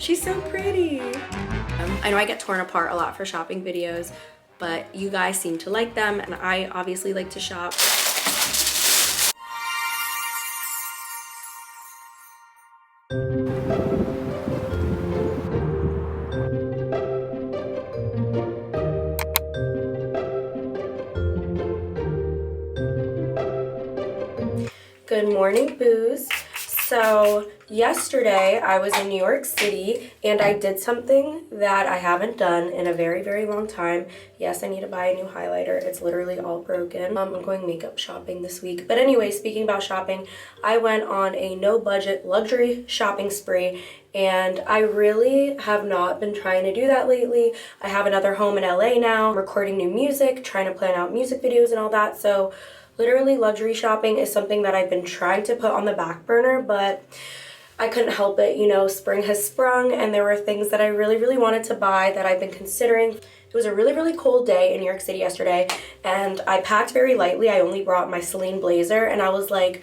She's so pretty. I know I get torn apart a lot for shopping videos, but you guys seem to like them, and I obviously like to shop. Good morning, boos. So yesterday I was in New York City and I did something that I haven't done in a very, very long time. Yes, I need to buy a new highlighter. It's literally all broken. I'm going makeup shopping this week. But anyway, speaking about shopping, I went on a no budget luxury shopping spree, and I really have not been trying to do that lately. I have another home in LA now, recording new music, trying to plan out music videos and all that. So literally luxury shopping is something that I've been trying to put on the back burner, but I couldn't help it. You know, spring has sprung and there were things that I really, really wanted to buy that I've been considering. It was a really, really cold day in New York City yesterday, and I packed very lightly. I only brought my Celine blazer, and I was like,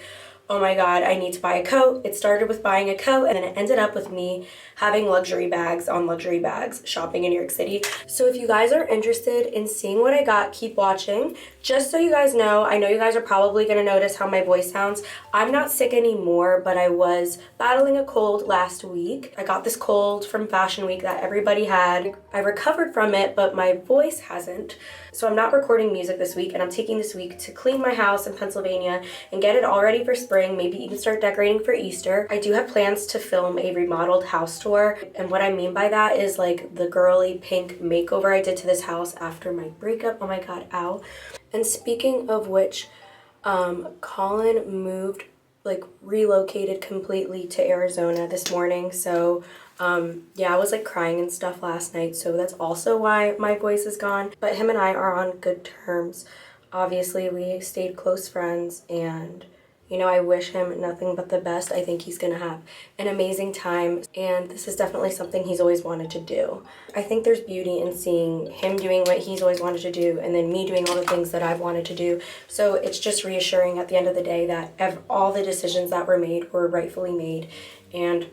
oh my God, I need to buy a coat. It started with buying a coat, and then it ended up with me having luxury bags on luxury bags shopping in New York City. So if you guys are interested in seeing what I got, keep watching. Just so you guys know, I know you guys are probably gonna notice how my voice sounds. I'm not sick anymore, but I was battling a cold last week. I got this cold from Fashion Week that everybody had. I recovered from it, but my voice hasn't. So I'm not recording music this week, and I'm taking this week to clean my house in Pennsylvania and get it all ready for spring, maybe even start decorating for Easter. I do have plans to film a remodeled house tour, and what I mean by that is like the girly pink makeover I did to this house after my breakup. Oh my God, ow. And speaking of which, Colin moved, like relocated completely to Arizona this morning, so yeah, I was like crying and stuff last night, so that's also why my voice is gone. But him and I are on good terms. Obviously, we stayed close friends, and you know, I wish him nothing but the best. I think he's gonna have an amazing time, and this is definitely something he's always wanted to do. I think there's beauty in seeing him doing what he's always wanted to do, and then me doing all the things that I've wanted to do. So it's just reassuring at the end of the day that all the decisions that were made were rightfully made, and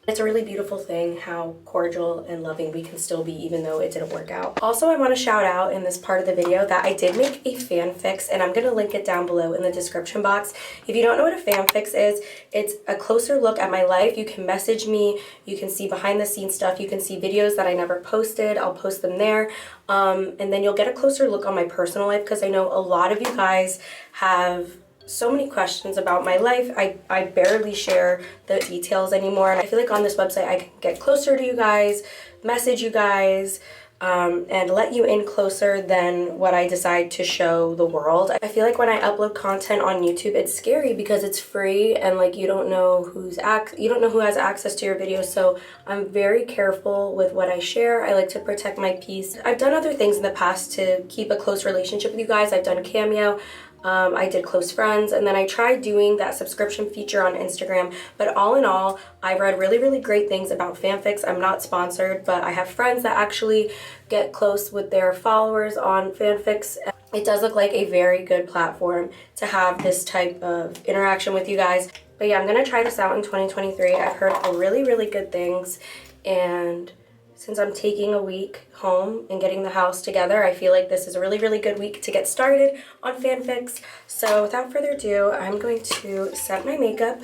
it's a really beautiful thing how cordial and loving we can still be even though it didn't work out. Also, I want to shout out in this part of the video that I did make a fanfics, and I'm going to link it down below in the description box. If you don't know what a fanfics is, it's a closer look at my life. You can message me, you can see behind the scenes stuff, you can see videos that I never posted, I'll post them there. And then you'll get a closer look on my personal life, because I know a lot of you guys have so many questions about my life. I barely share the details anymore, and I feel like on this website I can get closer to you guys, message you guys, and let you in closer than what I decide to show the world. I feel like when I upload content on YouTube, it's scary because it's free and like you don't know who has access to your videos. So I'm very careful with what I share. I like to protect my peace. I've done other things in the past to keep a close relationship with you guys. I've done Cameo. I did close friends, and then I tried doing that subscription feature on Instagram, but all in all, I've read really, really great things about fanfics. I'm not sponsored, but I have friends that actually get close with their followers on fanfics. It does look like a very good platform to have this type of interaction with you guys. But yeah, I'm gonna try this out in 2023. I've heard really, really good things, and since I'm taking a week home and getting the house together, I feel like this is a really, really good week to get started on fanfics. So without further ado, I'm going to set my makeup.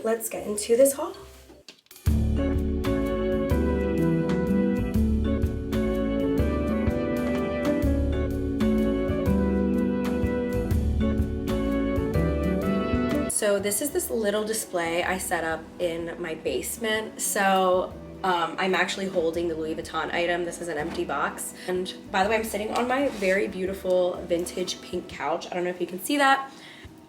Let's get into this haul. So this is this little display I set up in my basement. So I'm actually holding the Louis Vuitton item. This is an empty box. And by the way, I'm sitting on my very beautiful vintage pink couch. I don't know if you can see that.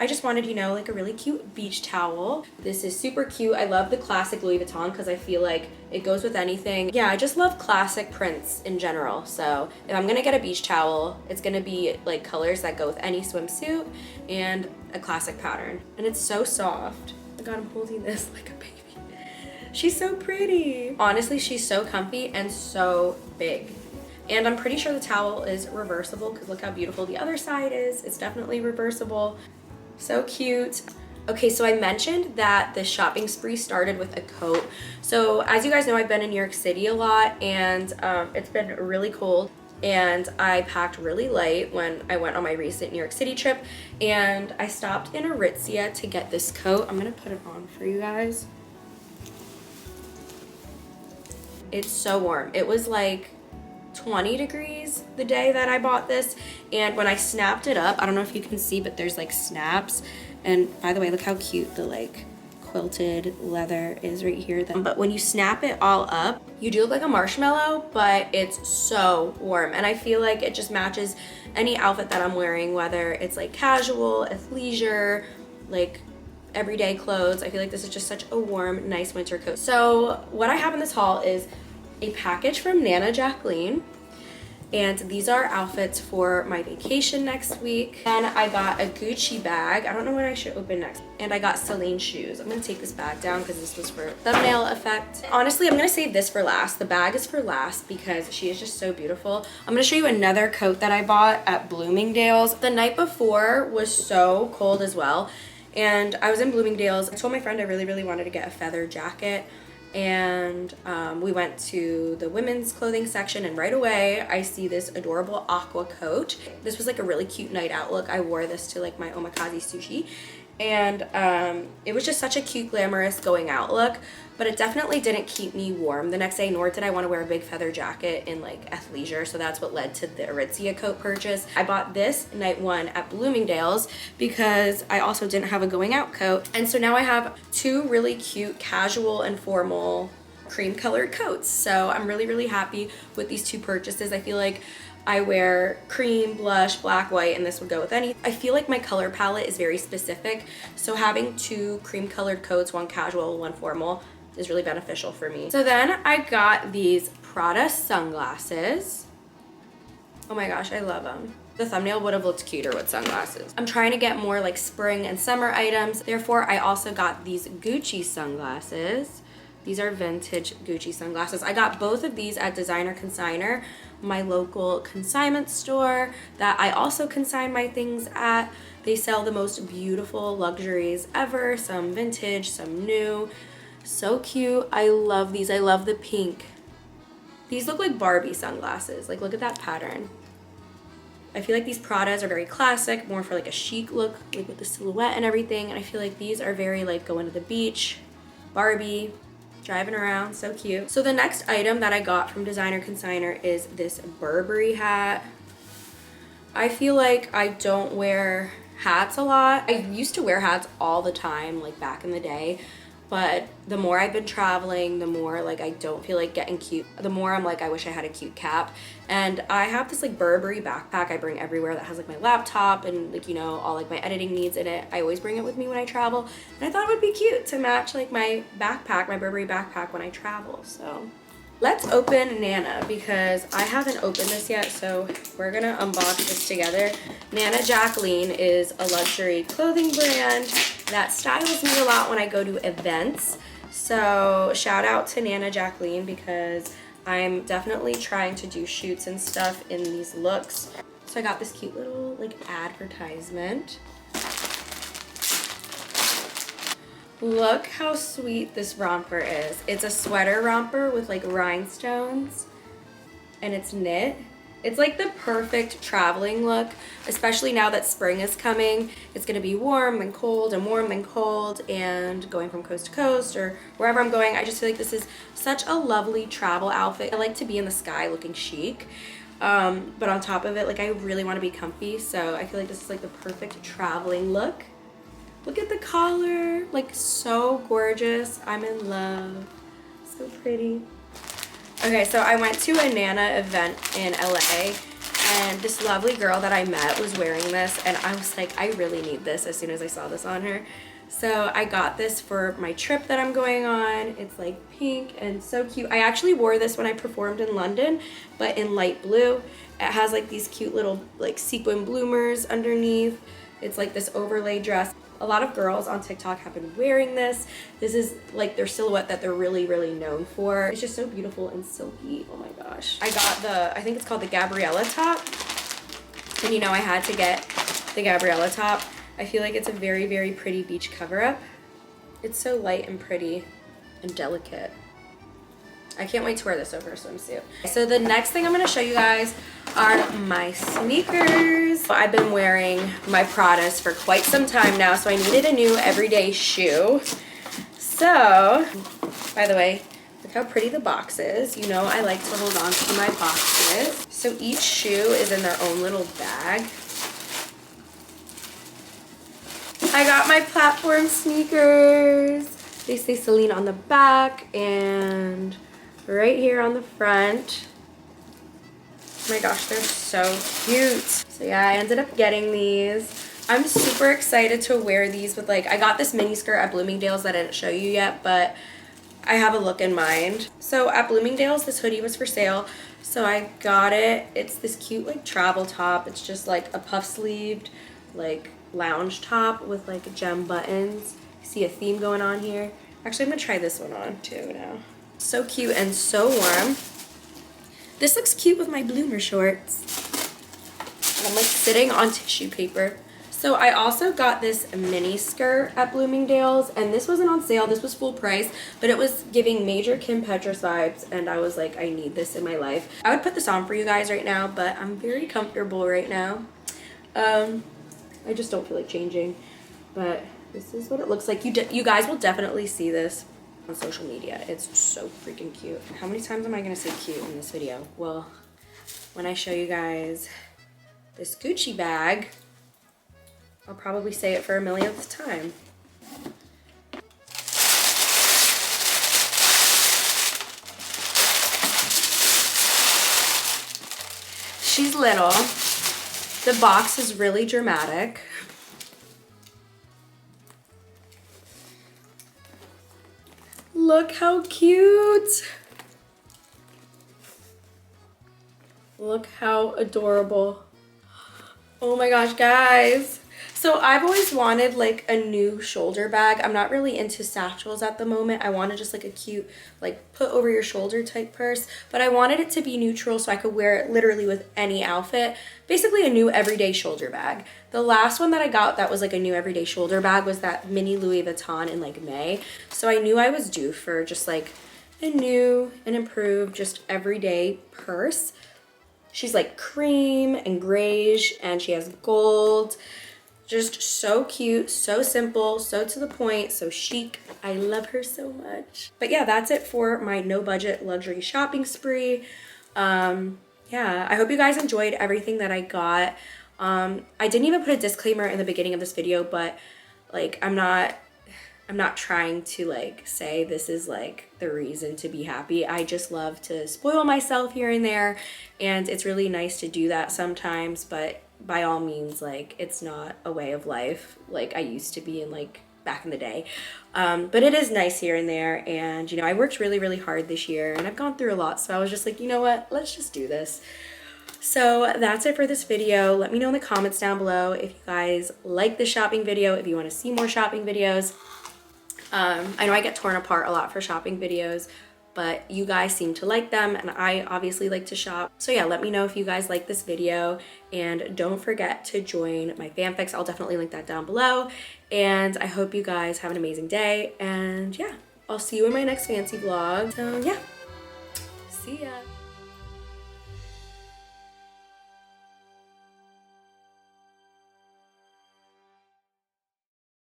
I just wanted, you know, like a really cute beach towel. This is super cute. I love the classic Louis Vuitton because I feel like it goes with anything. Yeah, I just love classic prints in general. So if I'm gonna get a beach towel, it's gonna be like colors that go with any swimsuit and a classic pattern. And it's so soft. Oh my God, I'm holding this like a baby. She's so pretty. Honestly, she's so comfy and so big. And I'm pretty sure the towel is reversible because look how beautiful the other side is. It's definitely reversible. So cute. Okay, so I mentioned that the shopping spree started with a coat. So as you guys know, I've been in New York City a lot, and it's been really cold. And I packed really light when I went on my recent New York City trip, and I stopped in Aritzia to get this coat. I'm gonna put it on for you guys. It's so warm. It was like 20 degrees the day that I bought this, and when I snapped it up, I don't know if you can see, but there's like snaps. And by the way, look how cute the like quilted leather is right here. But when you snap it all up, you do look like a marshmallow, but it's so warm. And I feel like it just matches any outfit that I'm wearing, whether it's like casual, athleisure, like everyday clothes. I feel like this is just such a warm, nice winter coat. So what I have in this haul is a package from Nana Jacqueline. And these are outfits for my vacation next week. And I got a Gucci bag. I don't know what I should open next. And I got Celine shoes. I'm gonna take this bag down because this was for thumbnail effect. Honestly, I'm gonna save this for last. The bag is for last because she is just so beautiful. I'm gonna show you another coat that I bought at Bloomingdale's. The night before was so cold as well. And I was in Bloomingdale's. I told my friend I really, really wanted to get a feather jacket. And we went to the women's clothing section, and right away I see this adorable aqua coat. This was like a really cute night out look. I wore this to like my omakase sushi, and it was just such a cute, glamorous going out look, but it definitely didn't keep me warm the next day, nor did I want to wear a big feather jacket in like athleisure. So that's what led to the Aritzia coat purchase. I bought this night one at Bloomingdale's because I also didn't have a going out coat. And so now I have two really cute casual and formal cream colored coats. So I'm really, really happy with these two purchases. I feel like I wear cream, blush, black, white, and this would go with any. I feel like my color palette is very specific. So having two cream colored coats, one casual, one formal, is really beneficial for me. So then I got these Prada sunglasses. Oh my gosh, I love them. The thumbnail would have looked cuter with sunglasses. I'm trying to get more like spring and summer items. Therefore, I also got these Gucci sunglasses. These are vintage Gucci sunglasses. I got both of these at Designer Consignor, my local consignment store that I also consign my things at. They sell the most beautiful luxuries ever, some vintage, some new. So cute. I love these. I love the pink. These look like Barbie sunglasses. Like, look at that pattern. I feel like these Pradas are very classic, more for like a chic look, like with the silhouette and everything. And I feel like these are very like going to the beach, Barbie, driving around, so cute. So the next item that I got from Designer Consignor is this Burberry hat. I feel like I don't wear hats a lot. I used to wear hats all the time, like back in the day. But the more I've been traveling, the more like I don't feel like getting cute. The more I'm like, I wish I had a cute cap. And I have this like Burberry backpack I bring everywhere that has like my laptop and like, you know, all like my editing needs in it. I always bring it with me when I travel. And I thought it would be cute to match like my backpack, my Burberry backpack when I travel. So let's open Nana because I haven't opened this yet. So we're gonna unbox this together. Nana Jacqueline is a luxury clothing brand that styles me a lot when I go to events. So shout out to Nana Jacqueline because I'm definitely trying to do shoots and stuff in these looks. So I got this cute little like advertisement. Look how sweet this romper is. It's a sweater romper with like rhinestones and it's knit. It's like the perfect traveling look, especially now that spring is coming. It's gonna be warm and cold and warm and cold, and going from coast to coast or wherever I'm going, I just feel like this is such a lovely travel outfit. I like to be in the sky looking chic, but on top of it, like I really wanna be comfy, so I feel like this is like the perfect traveling look. Look at the collar, like so gorgeous. I'm in love, so pretty. Okay, so I went to a Nana event in LA and this lovely girl that I met was wearing this and I was like, I really need this as soon as I saw this on her. So I got this for my trip that I'm going on. It's like pink and so cute. I actually wore this when I performed in London, but in light blue. It has like these cute little like sequin bloomers underneath. It's like this overlay dress. A lot of girls on TikTok have been wearing this. This is like their silhouette that they're really, really known for. It's just so beautiful and silky. Oh my gosh. I got the, I think it's called the Gabriella top. And you know, I had to get the Gabriella top. I feel like it's a very, very pretty beach cover-up. It's so light and pretty and delicate. I can't wait to wear this over a swimsuit. So the next thing I'm gonna show you guys are my sneakers. I've been wearing my Pradas for quite some time now, so I needed a new everyday shoe. So, by the way, look how pretty the box is. You know I like to hold on to my boxes. So each shoe is in their own little bag. I got my platform sneakers. They say Celine on the back and right here on the front. Oh my gosh, they're so cute. So yeah, I ended up getting these. I'm super excited to wear these with I got this mini skirt at Bloomingdale's that I didn't show you yet, but I have a look in mind. So at Bloomingdale's, this hoodie was for sale. So I got it. It's this cute travel top. It's just a puff sleeved lounge top with gem buttons. See a theme going on here. Actually, I'm gonna try this one on too now. So cute and so warm. This looks cute with my bloomer shorts. And I'm sitting on tissue paper. So I also got this mini skirt at Bloomingdale's, and this wasn't on sale. This was full price, but it was giving major Kim Petras vibes, and I was like, I need this in my life. I would put this on for you guys right now, but I'm very comfortable right now. I just don't feel like changing, but this is what it looks like. You guys will definitely see this on social media. It's so freaking cute. How many times am I gonna say cute in this video? Well, when I show you guys this Gucci bag, I'll probably say it for a millionth time. She's little. The box is really dramatic. Look how cute. Look how adorable. Oh my gosh, guys. So I've always wanted a new shoulder bag. I'm not really into satchels at the moment. I wanted just a cute put over your shoulder type purse, but I wanted it to be neutral so I could wear it literally with any outfit. Basically a new everyday shoulder bag. The last one that I got that was a new everyday shoulder bag was that mini Louis Vuitton in May. So I knew I was due for just a new and improved just everyday purse. She's cream and grayish and she has gold. Just so cute, so simple, so to the point, so chic. I love her so much. But yeah, that's it for my no budget luxury shopping spree. Yeah, I hope you guys enjoyed everything that I got. I didn't even put a disclaimer in the beginning of this video, but I'm not trying to say this is the reason to be happy. I just love to spoil myself here and there, and it's really nice to do that sometimes, but by all means, it's not a way of life I used to be in back in the day. But it is nice here and there, and I worked really, really hard this year and I've gone through a lot, so I was just you know what, let's just do this. So that's it for this video. Let me know in the comments down below if you guys like this shopping video, if you want to see more shopping videos. I know I get torn apart a lot for shopping videos, but you guys seem to like them and I obviously like to shop. So yeah, let me know if you guys like this video, and don't forget to join my fanfics. I'll definitely link that down below, and I hope you guys have an amazing day, and yeah, I'll see you in my next fancy vlog. So yeah, see ya.